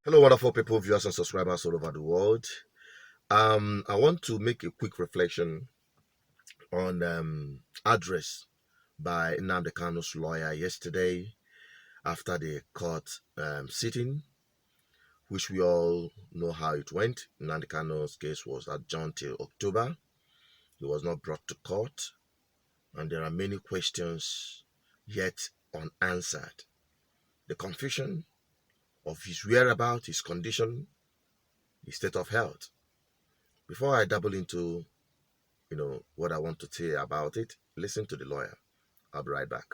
Hello, wonderful people, viewers and subscribers all over the world. I want to make a quick reflection on address by Nnamdi Kanu's lawyer yesterday after the court sitting, which we all know how it went. Nnamdi Kanu's case was adjourned till October. He was not brought to court, and there are many questions yet unanswered. The confusion of his whereabouts, his condition, his state of health. Before I dabble into, what I want to say about it, listen to the lawyer. I'll be right back.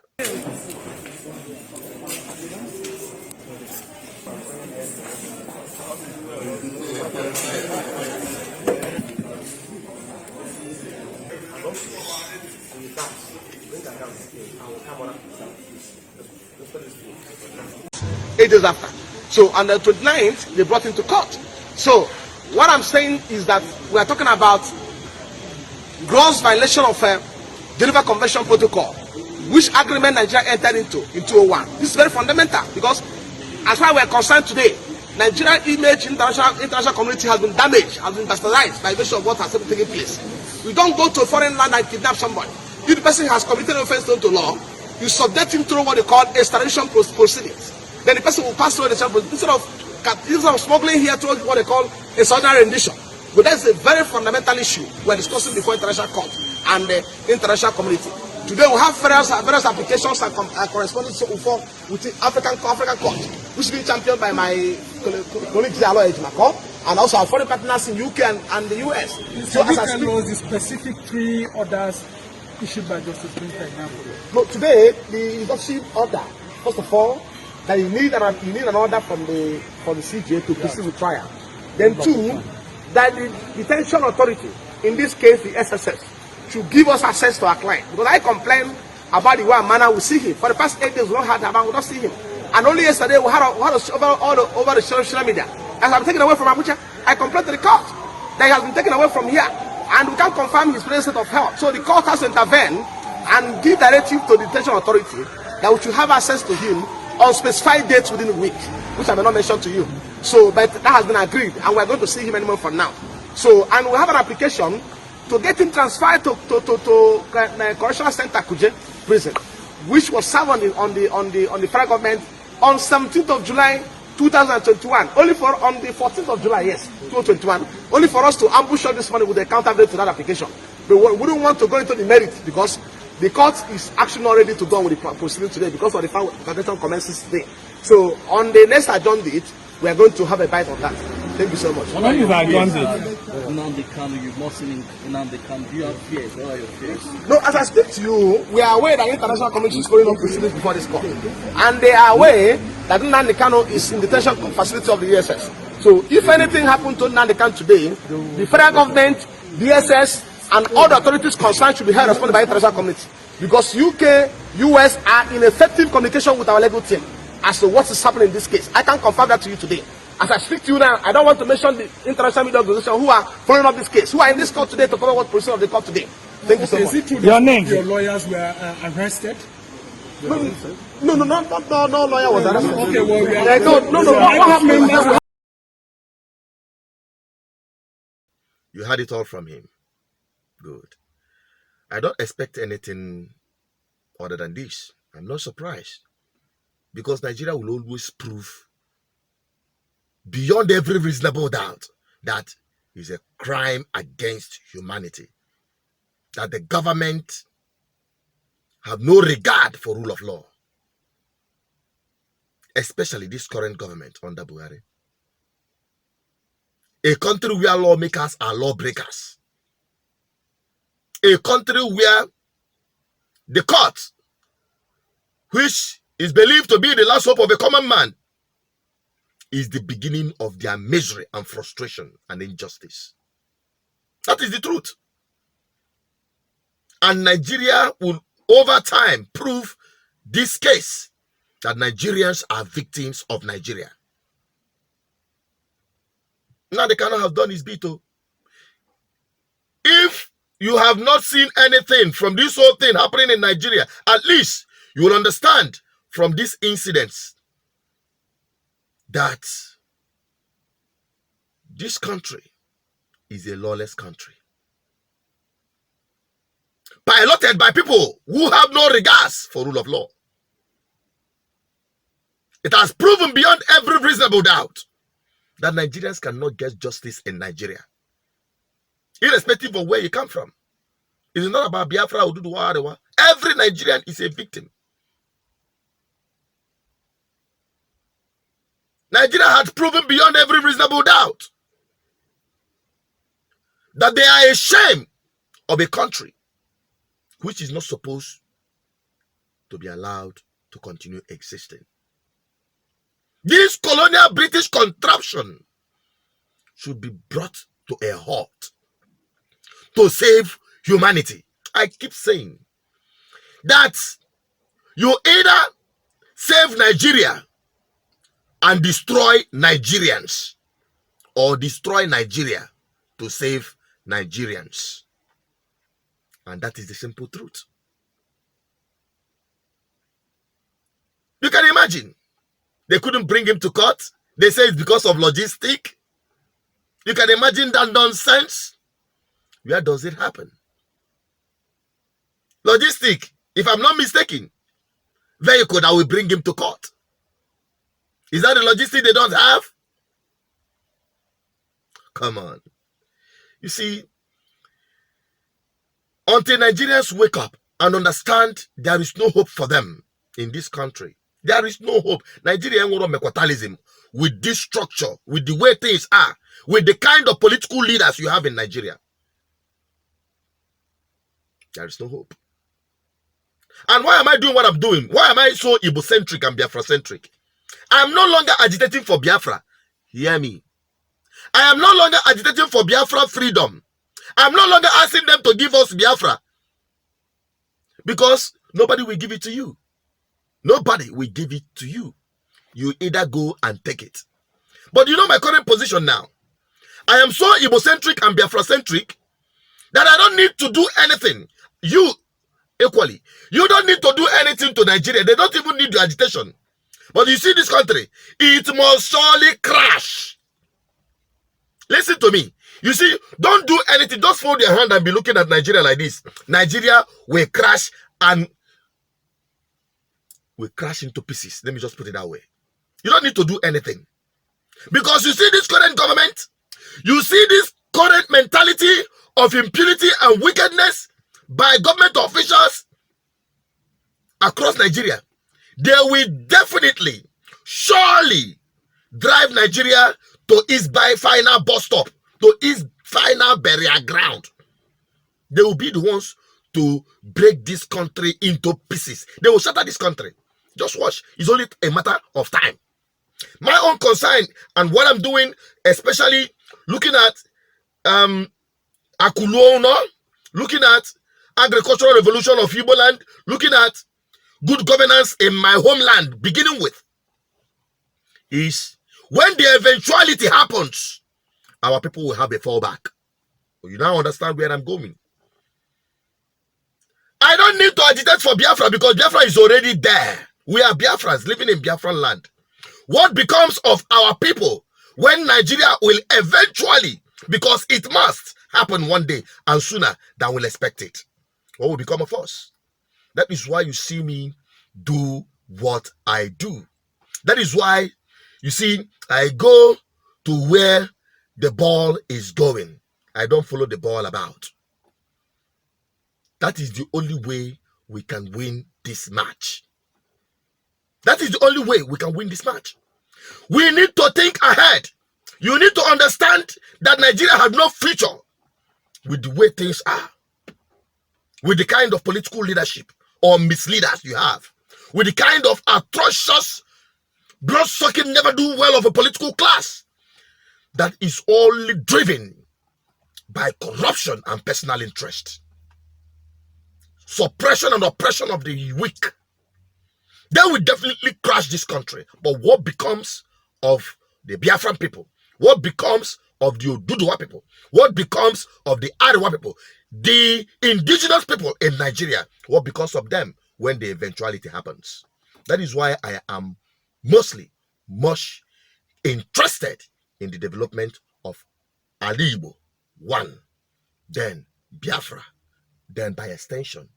Days after. So on the 29th, they brought him to court. So what I'm saying is that we are talking about gross violation of Geneva Convention Protocol, which agreement Nigeria entered into in 2001. This is very fundamental because as far as we are concerned today, Nigerian image in international community has been damaged, has been bastardized by virtue of what has taken place. We don't go to a foreign land and kidnap somebody. If the person has committed an offense to law, you subject him through what they call extradition proceedings. Then the person will pass through the channel instead of smuggling here to what they call a southern rendition. But that's a very fundamental issue we're discussing before international court and the international community. Today we have various applications and correspondence with the African court, which is being championed by my colleague and also our foreign partners in UK and the US. So as I speak, the specific 3 orders issued by Justice Green, for example. No, today the executive order, first of all, that you need an order from the CJ to proceed with trial. Then 2, that the detention authority, in this case the SSS, should give us access to our client. Because I complain about the way and manner we see him. For the past 8 days we don't have see him. And only yesterday we had over the social media. As I'm taken away from Abuja, I complained to the court that he has been taken away from here. And we can't confirm his present state of health. So the court has to intervene and give directive to the detention authority that we should have access to him on specified dates within a week, which I may not mention to you. So, but that has been agreed, and we're going to see him anymore for now. So, and we have an application to get him transferred to Correctional Center Kuje prison, which was served on the federal government on 17th of July 2021. Only for on the 14th of July, yes, 2021. Only for us to ambush all this money with the counterfeit to that application. But we wouldn't want to go into the merit because the court is actually not ready to go on with the proceeding today because of the fact that the commences today. So on the next adjourned date, we are going to have a bite on that. Thank you so much. When is adjourned date? Nnamdi Kanu, you've not seen Nnamdi Kanu. Do you have fears? What are your fears? No, as I speak to you, we are aware that the international community is going on proceedings before this court. And they are aware that Nnamdi Kanu is in the detention facility of the ESS. So if anything happened to Nnamdi Kanu today, the federal government, DSS, and all the authorities concerned should be held responsible by the international community. Because UK, US are in effective communication with our legal team as to what is happening in this case. I can confirm that to you today. As I speak to you now, I don't want to mention the international media organization who are following up this case, who are in this court today to cover what position of the court today. Thank you so much. Is it true that your lawyers were arrested? No, lawyer was arrested. Okay, well, what happened? You had it all from him. Good. I don't expect anything other than this. I'm not surprised. Because Nigeria will always prove beyond every reasonable doubt that it's a crime against humanity. That the government have no regard for rule of law. Especially this current government under Buhari. A country where lawmakers are lawbreakers. A country where the court, which is believed to be the last hope of a common man, is the beginning of their misery and frustration and injustice. That is the truth. And Nigeria will, over time, prove this case that Nigerians are victims of Nigeria. Now they cannot have done his bit. If you have not seen anything from this whole thing happening in Nigeria, at least you will understand from these incidents that This country is a lawless country, piloted by people who have no regards for rule of law. It has proven beyond every reasonable doubt that Nigerians cannot get justice in Nigeria, irrespective of where you come from. It is not about Biafra or Duduwa. Every Nigerian is a victim. Nigeria has proven beyond every reasonable doubt that they are a shame of a country which is not supposed to be allowed to continue existing. This colonial British contraption should be brought to a halt to save humanity. I keep saying that you either save Nigeria and destroy Nigerians, or destroy Nigeria to save Nigerians. And that is the simple truth. You can imagine, they couldn't bring him to court. They say it's because of logistic. You can imagine that nonsense. Where does it happen? Logistic, if I'm not mistaken, vehicle that will bring him to court. Is that the logistic they don't have? Come on. You see, until Nigerians wake up and understand there is no hope for them in this country, there is no hope. Nigeria ain't gonna mequatalism with this structure, with the way things are, with the kind of political leaders you have in Nigeria. There is no hope. And why am I doing what I'm doing? Why am I so Igbo-centric and Biafra-centric? I'm no longer agitating for Biafra. Hear me. I am no longer agitating for Biafra freedom. I'm no longer asking them to give us Biafra. Because nobody will give it to you. Nobody will give it to you. You either go and take it. But you know my current position now. I am so Igbo-centric and Biafra-centric that I don't need to do anything. You, equally, you don't need to do anything to Nigeria. They don't even need your agitation. But you see this country, it must surely crash. Listen to me. You see, don't do anything. Just fold your hand and be looking at Nigeria like this. Nigeria will crash and will crash into pieces. Let me just put it that way. You don't need to do anything. Because you see this current government, you see this current mentality of impunity and wickedness by government officials across Nigeria. They will definitely, surely drive Nigeria to its final bus stop, to its final burial ground. They will be the ones to break this country into pieces. They will shatter this country. Just watch. It's only a matter of time. My own concern and what I'm doing, especially looking at Akuluono, looking at agricultural revolution of Igbo land, looking at good governance in my homeland, beginning with, is when the eventuality happens, our people will have a fallback. You now understand where I'm going. I don't need to agitate for Biafra because Biafra is already there. We are Biafrans living in Biafran land. What becomes of our people when Nigeria will eventually, because it must happen one day and sooner than we'll expect it, what will become of us? That is why you see me do what I do. That is why, you see, I go to where the ball is going. I don't follow the ball about. That is the only way we can win this match. That is the only way we can win this match. We need to think ahead. You need to understand that Nigeria has no future with the way things are, with the kind of political leadership or misleaders you have, with the kind of atrocious, blood-sucking, never do well of a political class that is only driven by corruption and personal interest, suppression and oppression of the weak. They will definitely crash this country. But what becomes of the Biafran people? What becomes of the Oduduwa people? What becomes of the Arewa people? The indigenous people in Nigeria? What becomes of them when the eventuality happens? That is why I am much interested in the development of Ali Igbo, one, then Biafra, then by extension,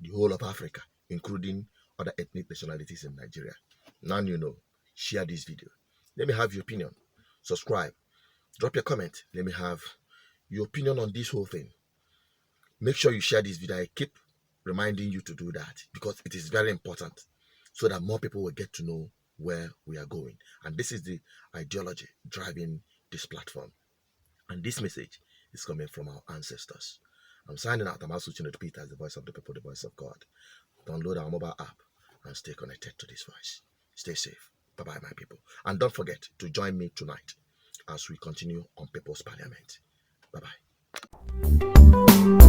the whole of Africa, including other ethnic nationalities in Nigeria. Now you know, share this video. Let me have your opinion. Subscribe. Drop your comment. Let me have your opinion on this whole thing. Make sure you share this video. I keep reminding you to do that because it is very important so that more people will get to know where we are going. And this is the ideology driving this platform. And this message is coming from our ancestors. I'm signing out. I'm also to Peter as the voice of the people, the voice of God. Download our mobile app and stay connected to this voice. Stay safe. Bye-bye, my people. And don't forget to join me tonight as we continue on People's Parliament. Bye-bye.